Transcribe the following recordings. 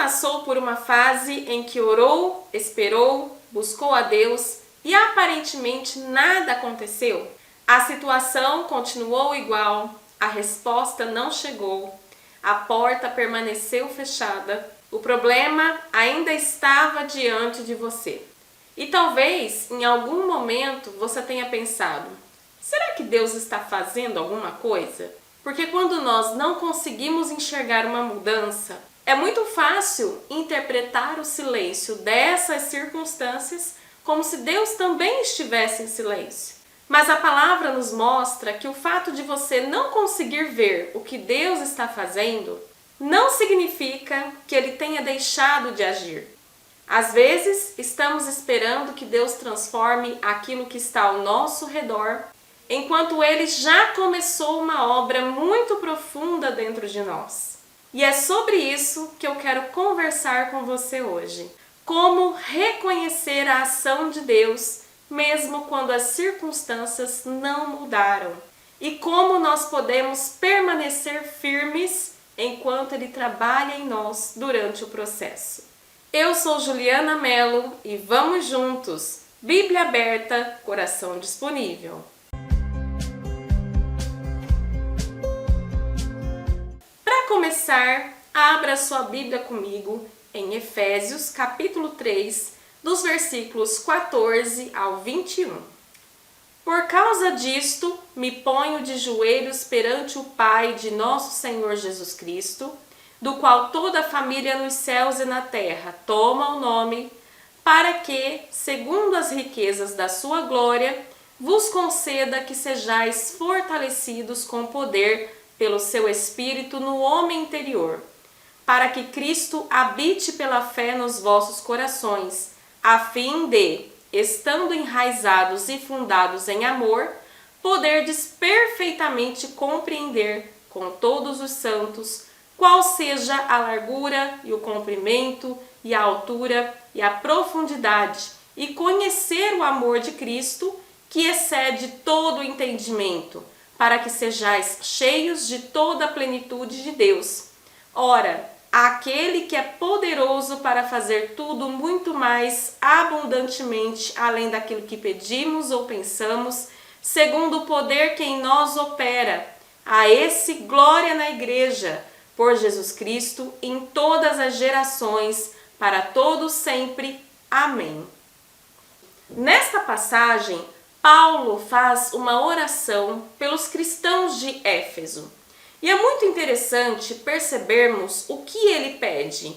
passou por uma fase em que orou, esperou, buscou a Deus e aparentemente nada aconteceu? A situação continuou igual, a resposta não chegou, a porta permaneceu fechada, o problema ainda estava diante de você. E talvez, em algum momento, você tenha pensado: será que Deus está fazendo alguma coisa? Porque quando nós não conseguimos enxergar uma mudança, é muito fácil interpretar o silêncio dessas circunstâncias como se Deus também estivesse em silêncio. Mas a palavra nos mostra que o fato de você não conseguir ver o que Deus está fazendo não significa que Ele tenha deixado de agir. Às vezes, estamos esperando que Deus transforme aquilo que está ao nosso redor, enquanto Ele já começou uma obra muito profunda dentro de nós. E é sobre isso que eu quero conversar com você hoje. Como reconhecer a ação de Deus, mesmo quando as circunstâncias não mudaram. E como nós podemos permanecer firmes enquanto Ele trabalha em nós durante o processo. Eu sou Juliana Mello e vamos juntos! Bíblia aberta, coração disponível. Para começar, abra sua Bíblia comigo em Efésios, capítulo 3, dos versículos 14 ao 21. Por causa disto, me ponho de joelhos perante o Pai de nosso Senhor Jesus Cristo, do qual toda a família nos céus e na terra toma o nome, para que, segundo as riquezas da sua glória, vos conceda que sejais fortalecidos com poder pelo seu Espírito no homem interior, para que Cristo habite pela fé nos vossos corações, a fim de, estando enraizados e fundados em amor, poderdes perfeitamente compreender com todos os santos qual seja a largura e o comprimento e a altura e a profundidade, e conhecer o amor de Cristo, que excede todo o entendimento, para que sejais cheios de toda a plenitude de Deus. Ora, aquele que é poderoso para fazer tudo muito mais abundantemente além daquilo que pedimos ou pensamos, segundo o poder que em nós opera, a esse glória na Igreja, por Jesus Cristo, em todas as gerações, para todos sempre. Amém. Nesta passagem, Paulo faz uma oração pelos cristãos de Éfeso. E é muito interessante percebermos o que ele pede.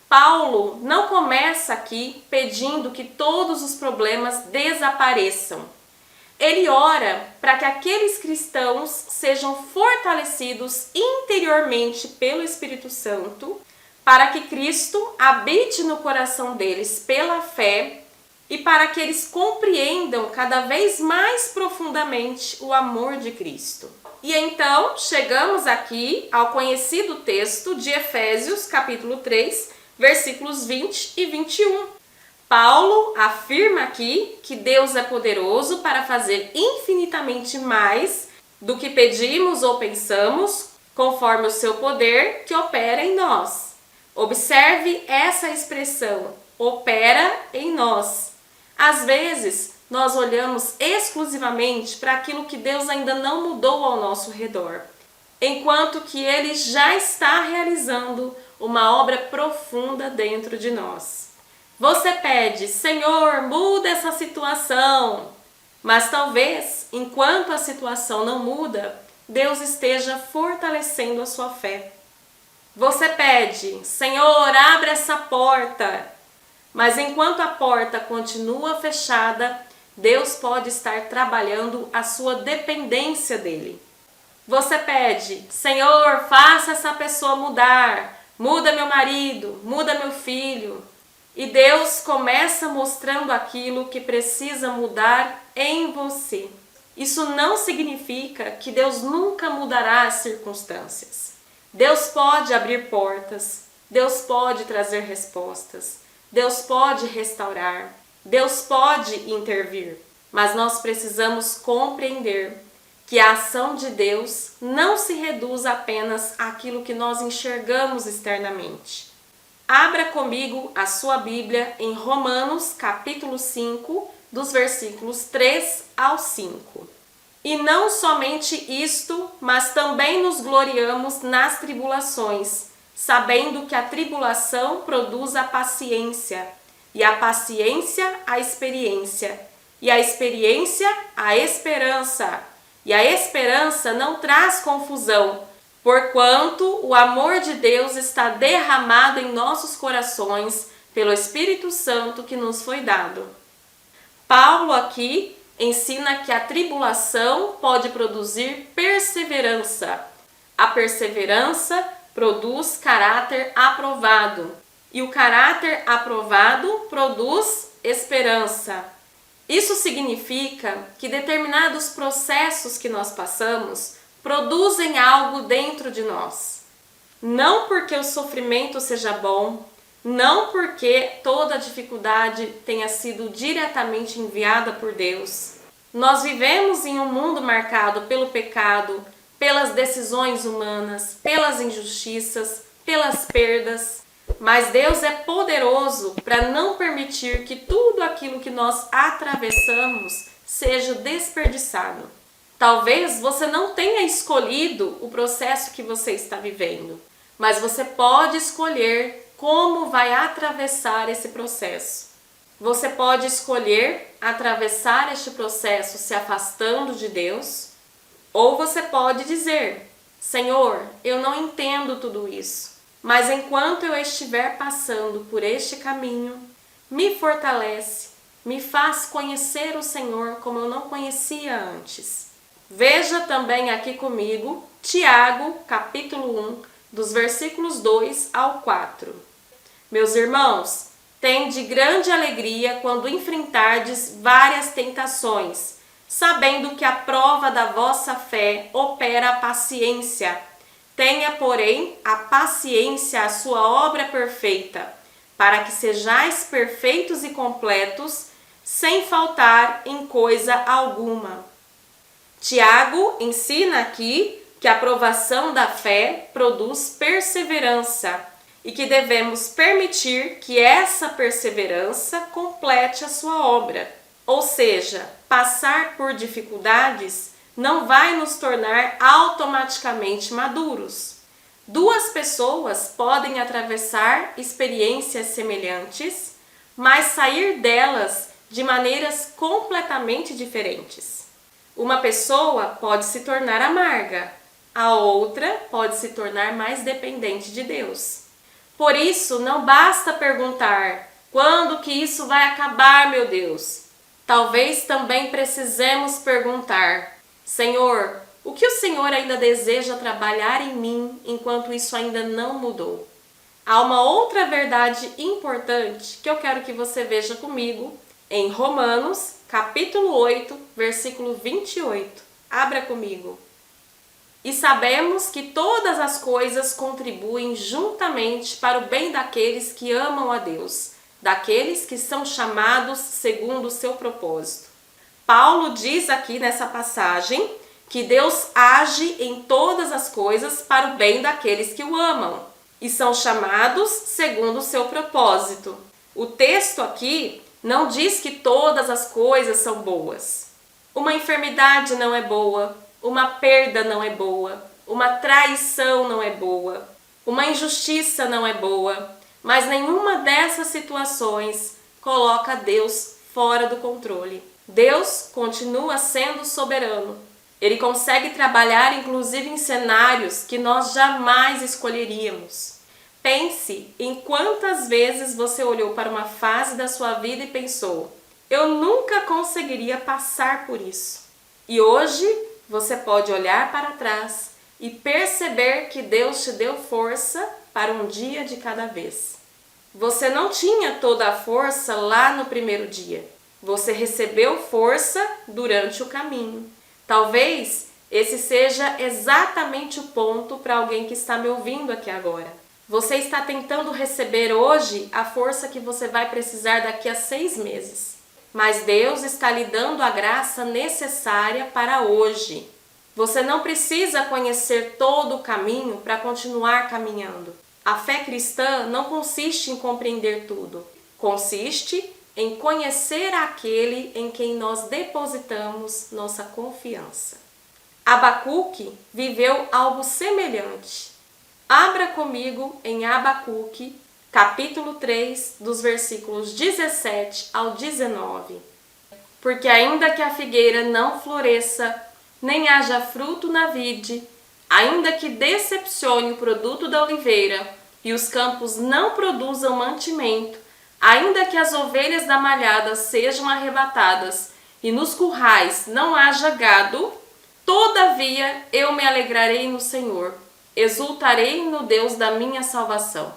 Paulo não começa aqui pedindo que todos os problemas desapareçam. Ele ora para que aqueles cristãos sejam fortalecidos interiormente pelo Espírito Santo, para que Cristo habite no coração deles pela fé e para que eles compreendam cada vez mais profundamente o amor de Cristo. E então, chegamos aqui ao conhecido texto de Efésios, capítulo 3, versículos 20 e 21. Paulo afirma aqui que Deus é poderoso para fazer infinitamente mais do que pedimos ou pensamos, conforme o seu poder que opera em nós. Observe essa expressão, opera em nós. Às vezes, nós olhamos exclusivamente para aquilo que Deus ainda não mudou ao nosso redor, enquanto que Ele já está realizando uma obra profunda dentro de nós. Você pede: Senhor, muda essa situação. Mas talvez, enquanto a situação não muda, Deus esteja fortalecendo a sua fé. Você pede: Senhor, abre essa porta. Mas enquanto a porta continua fechada, Deus pode estar trabalhando a sua dependência dele. Você pede: Senhor, faça essa pessoa mudar. Muda meu marido, muda meu filho. E Deus começa mostrando aquilo que precisa mudar em você. Isso não significa que Deus nunca mudará as circunstâncias. Deus pode abrir portas, Deus pode trazer respostas, Deus pode restaurar, Deus pode intervir. Mas nós precisamos compreender que a ação de Deus não se reduz apenas àquilo que nós enxergamos externamente. Abra comigo a sua Bíblia em Romanos, capítulo 5, dos versículos 3 ao 5. E não somente isto, mas também nos gloriamos nas tribulações, sabendo que a tribulação produz a paciência, e a paciência a experiência, e a experiência a esperança. E a esperança não traz confusão, porquanto o amor de Deus está derramado em nossos corações pelo Espírito Santo que nos foi dado. Paulo aqui ensina que a tribulação pode produzir perseverança. A perseverança produz caráter aprovado, e o caráter aprovado produz esperança. Isso significa que determinados processos que nós passamos produzem algo dentro de nós. Não porque o sofrimento seja bom, não porque toda dificuldade tenha sido diretamente enviada por Deus. Nós vivemos em um mundo marcado pelo pecado, pelas decisões humanas, pelas injustiças, pelas perdas. Mas Deus é poderoso para não permitir que tudo aquilo que nós atravessamos seja desperdiçado. Talvez você não tenha escolhido o processo que você está vivendo, mas você pode escolher como vai atravessar esse processo. Você pode escolher atravessar este processo se afastando de Deus, ou você pode dizer: Senhor, eu não entendo tudo isso, mas enquanto eu estiver passando por este caminho, me fortalece, me faz conhecer o Senhor como eu não conhecia antes. Veja também aqui comigo Tiago, capítulo 1, dos versículos 2 ao 4. Meus irmãos, tende grande alegria quando enfrentardes várias tentações, sabendo que a prova da vossa fé opera a paciência. Tenha, porém, a paciência a sua obra perfeita, para que sejais perfeitos e completos, sem faltar em coisa alguma. Tiago ensina aqui que a provação da fé produz perseverança e que devemos permitir que essa perseverança complete a sua obra. Ou seja, passar por dificuldades não vai nos tornar automaticamente maduros. Duas pessoas podem atravessar experiências semelhantes, mas sair delas de maneiras completamente diferentes. Uma pessoa pode se tornar amarga, a outra pode se tornar mais dependente de Deus. Por isso, não basta perguntar: quando que isso vai acabar, meu Deus? Talvez também precisemos perguntar: Senhor, o que o Senhor ainda deseja trabalhar em mim enquanto isso ainda não mudou? Há uma outra verdade importante que eu quero que você veja comigo em Romanos, capítulo 8, versículo 28. Abra comigo. E sabemos que todas as coisas contribuem juntamente para o bem daqueles que amam a Deus, daqueles que são chamados segundo o seu propósito. Paulo diz aqui nessa passagem que Deus age em todas as coisas para o bem daqueles que o amam e são chamados segundo o seu propósito. O texto aqui não diz que todas as coisas são boas. Uma enfermidade não é boa, uma perda não é boa, uma traição não é boa, uma injustiça não é boa, mas nenhuma dessas situações coloca Deus fora do controle. Deus continua sendo soberano. Ele consegue trabalhar inclusive em cenários que nós jamais escolheríamos. Pense em quantas vezes você olhou para uma fase da sua vida e pensou: eu nunca conseguiria passar por isso. E hoje você pode olhar para trás e perceber que Deus te deu força para um dia de cada vez. Você não tinha toda a força lá no primeiro dia. Você recebeu força durante o caminho. Talvez esse seja exatamente o ponto para alguém que está me ouvindo aqui agora. Você está tentando receber hoje a força que você vai precisar daqui a 6 meses. Mas Deus está lhe dando a graça necessária para hoje. Você não precisa conhecer todo o caminho para continuar caminhando. A fé cristã não consiste em compreender tudo, consiste em conhecer aquele em quem nós depositamos nossa confiança. Abacuque viveu algo semelhante. Abra comigo em Abacuque, capítulo 3, dos versículos 17 ao 19. Porque ainda que a figueira não floresça, nem haja fruto na vide, ainda que decepcione o produto da oliveira e os campos não produzam mantimento, ainda que as ovelhas da malhada sejam arrebatadas e nos currais não haja gado, todavia eu me alegrarei no Senhor, exultarei no Deus da minha salvação.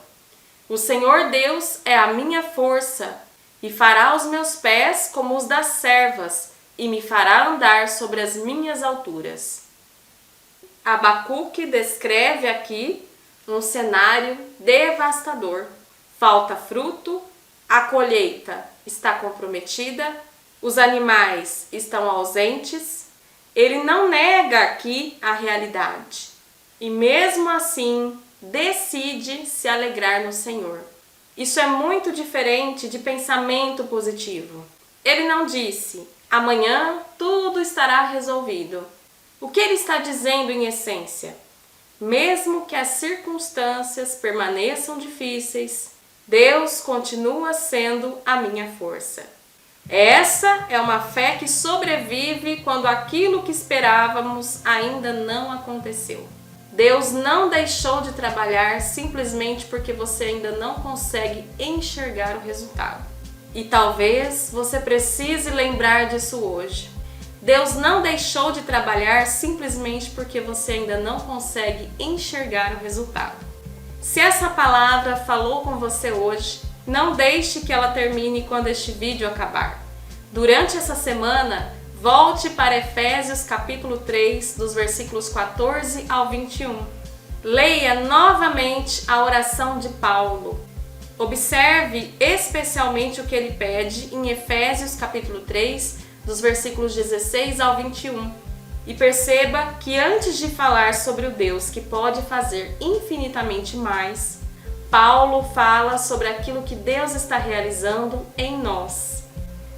O Senhor Deus é a minha força e fará os meus pés como os das servas e me fará andar sobre as minhas alturas. Abacuque descreve aqui um cenário devastador. Falta fruto, a colheita está comprometida, os animais estão ausentes. Ele não nega aqui a realidade e mesmo assim decide se alegrar no Senhor. Isso é muito diferente de pensamento positivo. Ele não disse, amanhã tudo estará resolvido. O que ele está dizendo em essência? Mesmo que as circunstâncias permaneçam difíceis, Deus continua sendo a minha força. Essa é uma fé que sobrevive quando aquilo que esperávamos ainda não aconteceu. Deus não deixou de trabalhar simplesmente porque você ainda não consegue enxergar o resultado. E talvez você precise lembrar disso hoje. Deus não deixou de trabalhar simplesmente porque você ainda não consegue enxergar o resultado. Se essa palavra falou com você hoje, não deixe que ela termine quando este vídeo acabar. Durante essa semana, volte para Efésios capítulo 3, dos versículos 14 ao 21. Leia novamente a oração de Paulo. Observe especialmente o que ele pede em Efésios capítulo 3, dos versículos 16 ao 21. E perceba que antes de falar sobre o Deus que pode fazer infinitamente mais, Paulo fala sobre aquilo que Deus está realizando em nós.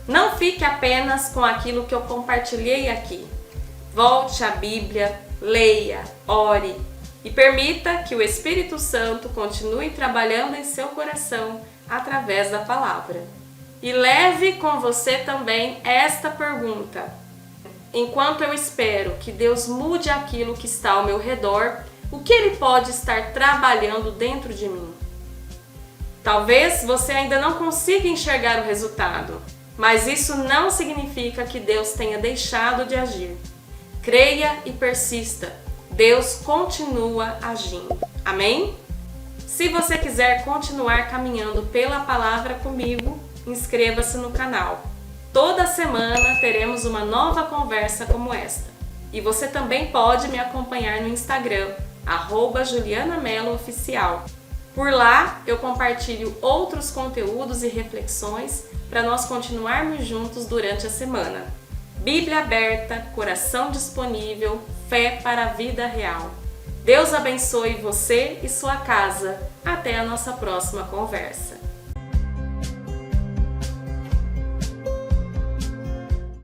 Não fique apenas com aquilo que eu compartilhei aqui. Volte à Bíblia, leia, ore e permita que o Espírito Santo continue trabalhando em seu coração através da palavra. E leve com você também esta pergunta. Enquanto eu espero que Deus mude aquilo que está ao meu redor, o que Ele pode estar trabalhando dentro de mim? Talvez você ainda não consiga enxergar o resultado, mas isso não significa que Deus tenha deixado de agir. Creia e persista. Deus continua agindo. Amém? Se você quiser continuar caminhando pela palavra comigo, inscreva-se no canal. Toda semana teremos uma nova conversa como esta. E você também pode me acompanhar no Instagram, @JulianaMelloOficial. Por lá eu compartilho outros conteúdos e reflexões para nós continuarmos juntos durante a semana. Bíblia aberta, coração disponível, fé para a vida real. Deus abençoe você e sua casa. Até a nossa próxima conversa.